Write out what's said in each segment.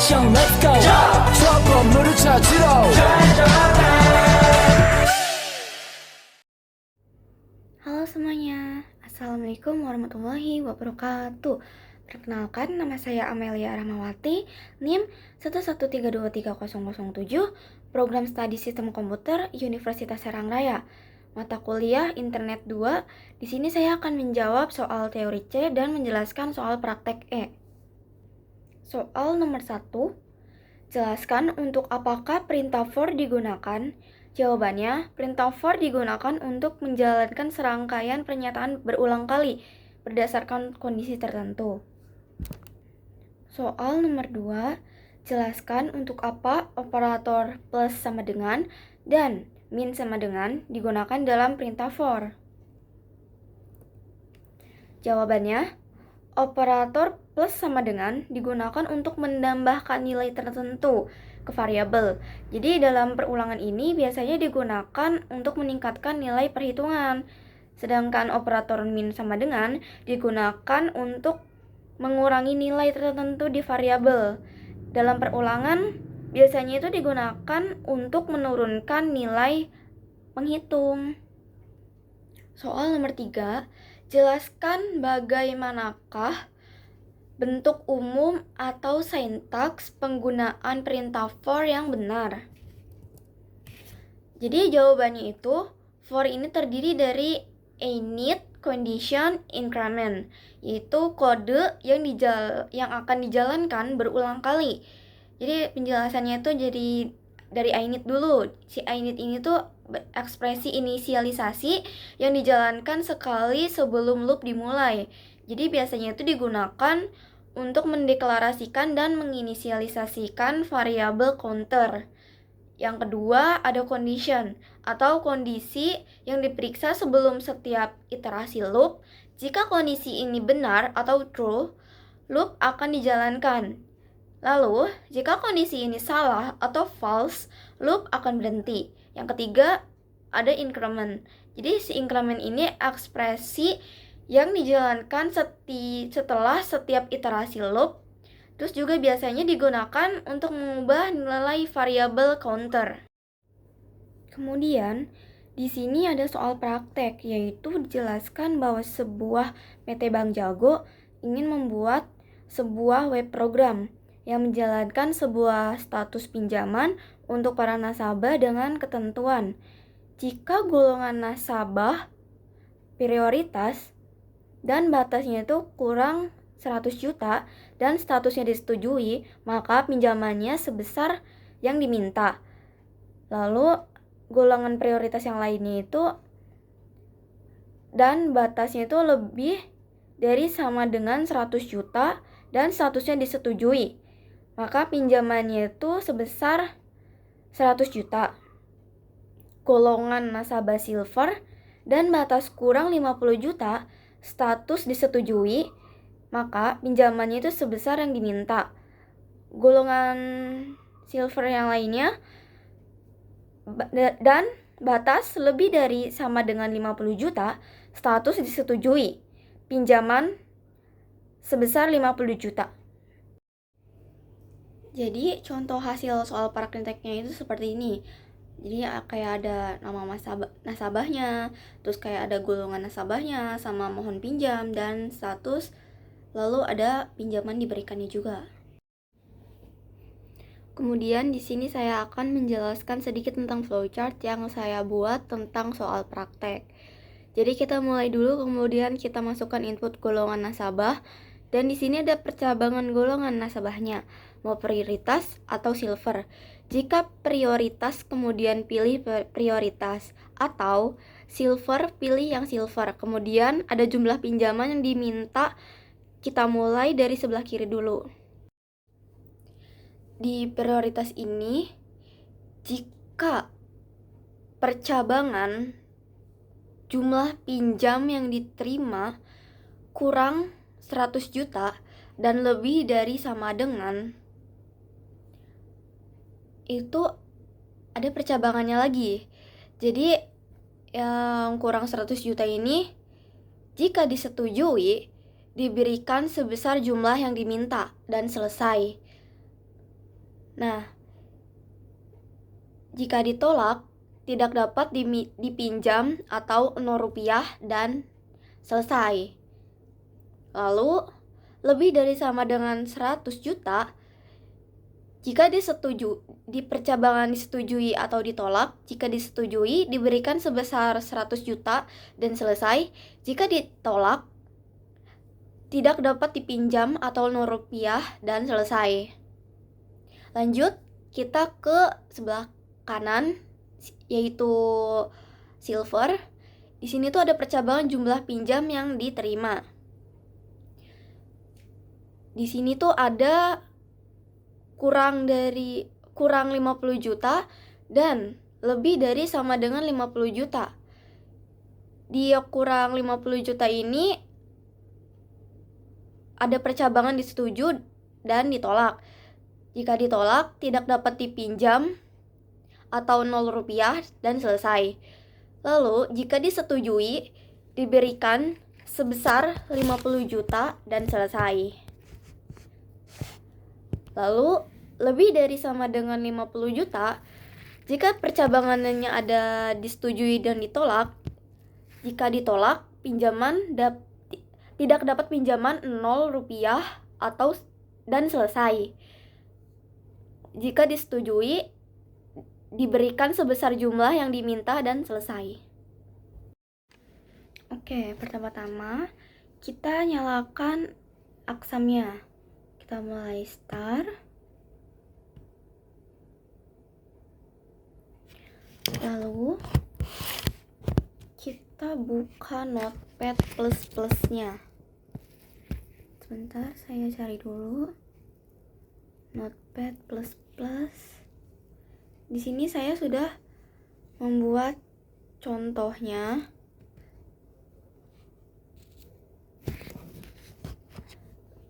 action let's go 저 건물을 찾으러 Halo semuanya, Assalamualaikum warahmatullahi wabarakatuh. Perkenalkan, nama saya Amelia Rahmawati, NIM 113230007, Program Studi Sistem Komputer, Universitas Serang Raya. Mata kuliah Internet 2. Di sini saya akan menjawab soal teori C dan menjelaskan soal praktek E. Soal nomor 1. Jelaskan untuk apakah perintah for digunakan. Jawabannya, perintah for digunakan untuk menjalankan serangkaian pernyataan berulang kali berdasarkan kondisi tertentu. Soal nomor 2, jelaskan untuk apa operator plus sama dengan dan min sama dengan digunakan dalam perintah for. Jawabannya, operator plus sama dengan digunakan untuk menambahkan nilai tertentu ke variabel. Jadi dalam perulangan ini biasanya digunakan untuk meningkatkan nilai perhitungan. Sedangkan operator min sama dengan digunakan untuk mengurangi nilai tertentu di variabel. Dalam perulangan biasanya itu digunakan untuk menurunkan nilai penghitung. Soal nomor 3, jelaskan bagaimanakah bentuk umum atau sintaks penggunaan perintah for yang benar. Jadi jawabannya itu, for ini terdiri dari init, condition, increment, yaitu kode yang akan dijalankan berulang kali. Jadi penjelasannya itu jadi dari init dulu. Si init ini tuh ekspresi inisialisasi yang dijalankan sekali sebelum loop dimulai. Jadi biasanya itu digunakan untuk mendeklarasikan dan menginisialisasikan variabel counter. Yang kedua ada condition atau kondisi yang diperiksa sebelum setiap iterasi loop. Jika kondisi ini benar atau true, loop akan dijalankan. Lalu, jika kondisi ini salah atau false, loop akan berhenti. Yang ketiga ada increment. Jadi si increment ini ekspresi yang dijalankan setelah setiap iterasi loop. Terus juga biasanya digunakan untuk mengubah nilai variabel counter. Kemudian di sini ada soal praktek, yaitu dijelaskan bahwa sebuah PT Bank Jago ingin membuat sebuah web program yang menjalankan sebuah status pinjaman untuk para nasabah dengan ketentuan. Jika golongan nasabah prioritas dan batasnya itu kurang 100 juta dan statusnya disetujui, maka pinjamannya sebesar yang diminta. Lalu golongan prioritas yang lainnya itu dan batasnya itu lebih dari sama dengan 100 juta dan statusnya disetujui, maka pinjamannya itu sebesar 100 juta. Golongan nasabah silver dan batas kurang 50 juta, status disetujui, maka pinjamannya itu sebesar yang diminta. Golongan silver yang lainnya dan batas lebih dari sama dengan 50 juta, status disetujui, pinjaman sebesar 50 juta. Jadi contoh hasil soal prakteknya itu seperti ini. Jadi kayak ada nama nasabahnya, terus kayak ada golongan nasabahnya, sama mohon pinjam dan status, lalu ada pinjaman diberikannya juga. Kemudian di sini saya akan menjelaskan sedikit tentang flowchart yang saya buat tentang soal praktek. Jadi kita mulai dulu, kemudian kita masukkan input golongan nasabah, dan di sini ada percabangan golongan nasabahnya, mau prioritas atau silver. Jika prioritas kemudian pilih prioritas, atau silver pilih yang silver. Kemudian ada jumlah pinjaman yang diminta, kita mulai dari sebelah kiri dulu. Di prioritas ini, jika percabangan jumlah pinjam yang diterima kurang 100 juta dan lebih dari sama dengan, itu ada percabangannya lagi. Jadi yang kurang 100 juta ini jika disetujui diberikan sebesar jumlah yang diminta dan selesai. Nah, jika ditolak, tidak dapat dipinjam atau 0 rupiah dan selesai. Lalu, lebih dari sama dengan 100 juta, jika di percabangan disetujui atau ditolak, jika disetujui diberikan sebesar 100 juta dan selesai. Jika ditolak, tidak dapat dipinjam atau 0 rupiah dan selesai. Lanjut, kita ke sebelah kanan, yaitu silver. Di sini tuh ada percabangan jumlah pinjam yang diterima. Di sini tuh ada kurang 50 juta dan lebih dari sama dengan 50 juta. Di kurang 50 juta ini ada percabangan disetujui dan ditolak. Jika ditolak, tidak dapat dipinjam atau 0 rupiah dan selesai. Lalu, jika disetujui, diberikan sebesar 50 juta dan selesai. Lalu, lebih dari sama dengan 50 juta, jika percabangannya ada disetujui dan ditolak, jika ditolak, tidak dapat pinjaman 0 rupiah atau dan selesai. Jika disetujui, diberikan sebesar jumlah yang diminta dan selesai. Oke, pertama-tama kita nyalakan aksamnya. Kita mulai start. Lalu kita buka Notepad plus-plusnya. Sebentar, saya cari dulu Notepad plus-plus. Di sini saya sudah membuat contohnya.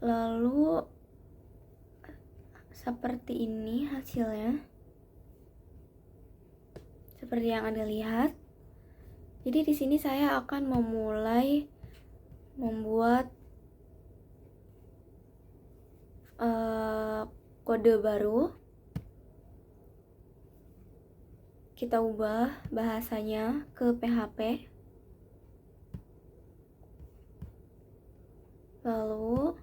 Lalu seperti ini hasilnya. Seperti yang Anda lihat. Jadi di sini saya akan memulai membuat kode baru. Kita ubah bahasanya ke PHP. Lalu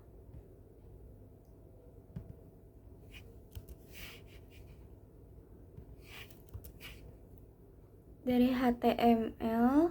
dari HTML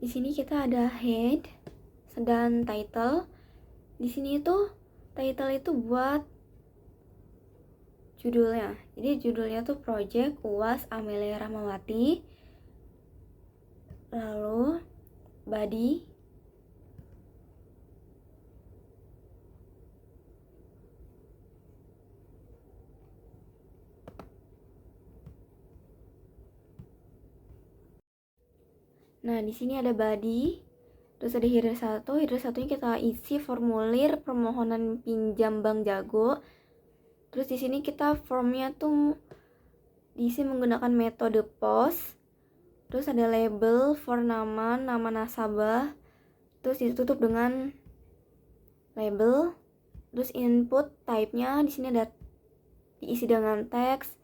di sini kita ada head dan title. Di sini tuh title itu buat judulnya. Jadi judulnya tuh Project UAS Amelia Rahmawati. Lalu body. Nah, di sini ada body. Terus ada header 1. Header 1-nya kita isi formulir permohonan pinjam Bank Jago. Terus di sini kita formnya tuh diisi menggunakan metode POS. Terus ada label for nama nasabah. Terus ditutup dengan label. Terus input type-nya di sini ada diisi dengan teks.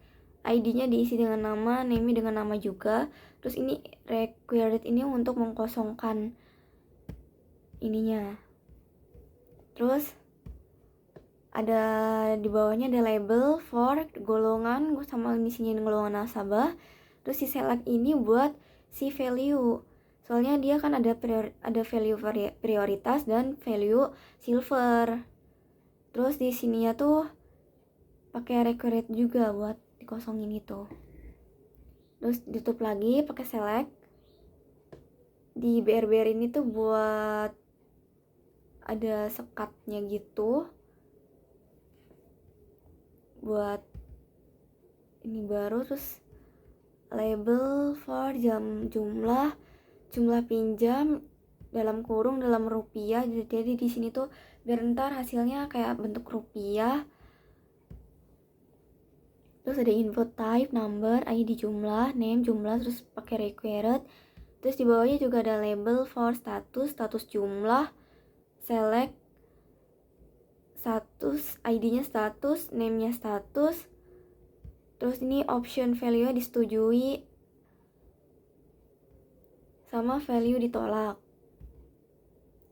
ID-nya diisi dengan nama, name dengan nama juga. Terus ini required ini untuk mengkosongkan ininya. Terus ada di bawahnya ada label for golongan sama isinya golongan nasabah. Terus si select ini buat si value. Soalnya dia kan ada value prioritas dan value silver. Terus di sininya tuh pakai required juga buat dikosongin itu. Terus ditutup lagi pakai select. Di BR ini tuh buat ada sekatnya gitu. Buat ini baru. Terus label for jumlah pinjam dalam kurung dalam rupiah. Jadi di sini tuh biar ntar hasilnya kayak bentuk rupiah. Terus ada input type, number, ID jumlah, name jumlah, terus pakai required. Terus di bawahnya juga ada label for status, status jumlah, select status, ID-nya status, name-nya status. Terus ini option value disetujui sama value ditolak.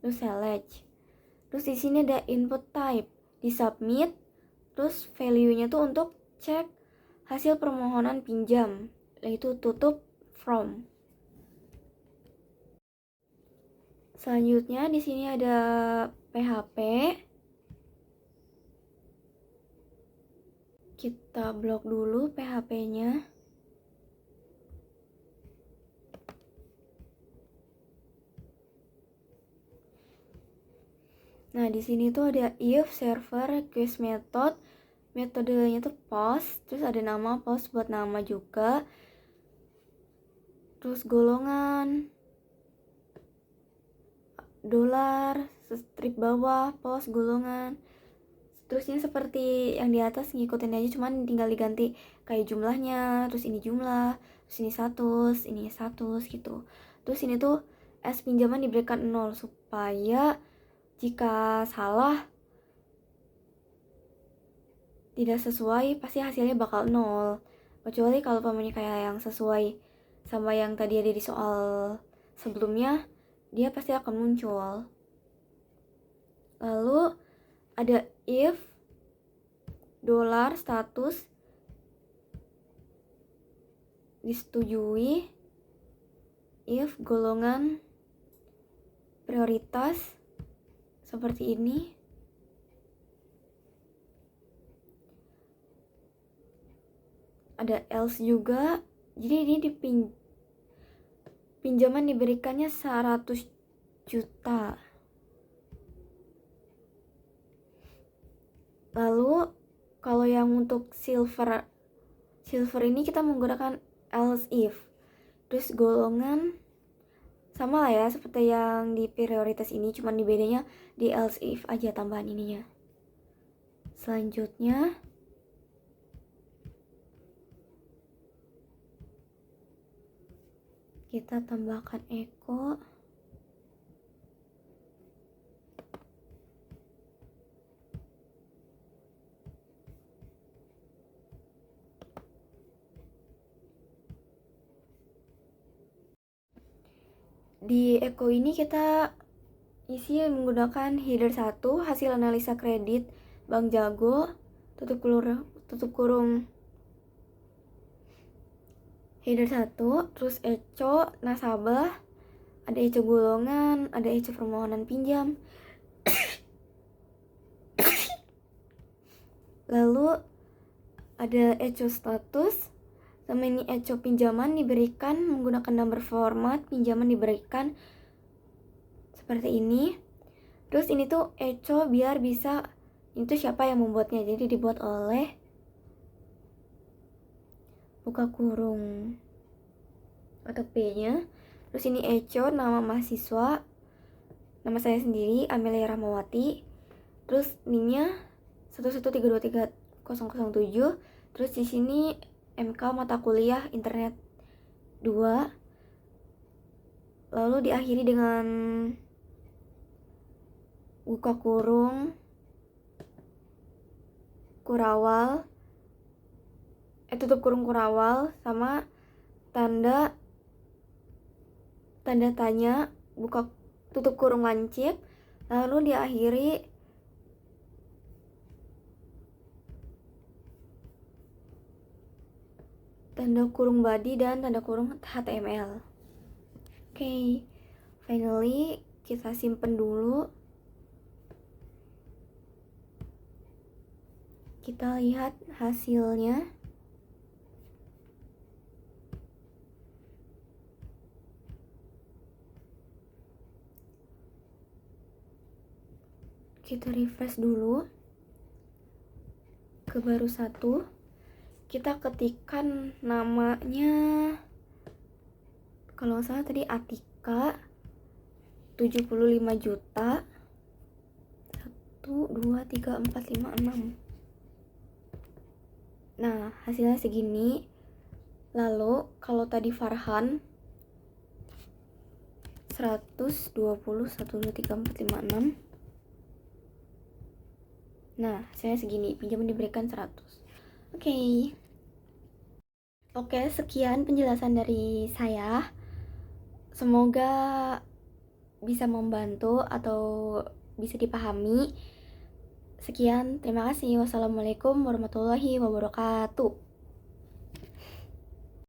Terus select. Terus di sini ada input type, di submit. Terus value-nya tuh untuk cek hasil permohonan pinjam, yaitu tutup from. Selanjutnya di sini ada PHP. Kita blok dulu PHP-nya. Nah, di sini tuh ada if server request method. Metodenya tuh post, terus ada nama post buat nama juga. Terus golongan dolar, strip bawah, post, golongan. Terusnya seperti yang di atas, ngikutin aja, cuman tinggal diganti kayak jumlahnya, terus ini jumlah, terus ini status gitu. Terus ini tuh pinjaman diberikan 0 supaya jika salah tidak sesuai pasti hasilnya bakal 0. Kecuali kalau pamannya kayak yang sesuai sama yang tadi ada di soal sebelumnya, dia pasti akan muncul. Lalu ada if dolar status disetujui, if golongan prioritas seperti ini. Ada else juga. Jadi ini pinjaman diberikannya 100 juta. Lalu kalau yang untuk silver ini kita menggunakan else if. Terus golongan sama lah ya seperti yang di prioritas ini, cuman di bedanya di else if aja tambahan ininya. Selanjutnya kita tambahkan echo. Di echo ini kita isi menggunakan header 1, hasil analisa kredit Bank Jago, tutup kurung header 1, terus echo nasabah, ada echo golongan, ada echo permohonan pinjam. Lalu ada echo status, sama ini echo pinjaman diberikan menggunakan number format, pinjaman diberikan seperti ini. Terus ini tuh echo biar bisa, itu siapa yang membuatnya, jadi dibuat oleh buka kurung atau P-nya. Terus ini echo nama mahasiswa, nama saya sendiri Amelia Rahmawati. Terus NIM-nya 113230007. Terus di sini MK mata kuliah internet 2. Lalu diakhiri dengan buka kurung kurawal, tutup kurung kurawal sama tanda tanya, buka tutup kurung lancip. Lalu diakhiri tanda kurung body dan tanda kurung HTML. Oke, finally kita simpen dulu. Kita lihat hasilnya. Kita refresh dulu ke baru 1. Kita ketikkan namanya, kalau nggak salah tadi Atika. 75 juta. 1, 2, 3, 4, 5, 6. Nah, hasilnya segini. Lalu kalau tadi Farhan 100, 20, 1, 2, 3, 4, 5, 6. Nah, hasilnya segini. Pinjaman diberikan 100. Oke, sekian penjelasan dari saya. Semoga bisa membantu atau bisa dipahami. Sekian, terima kasih. Wassalamualaikum warahmatullahi wabarakatuh.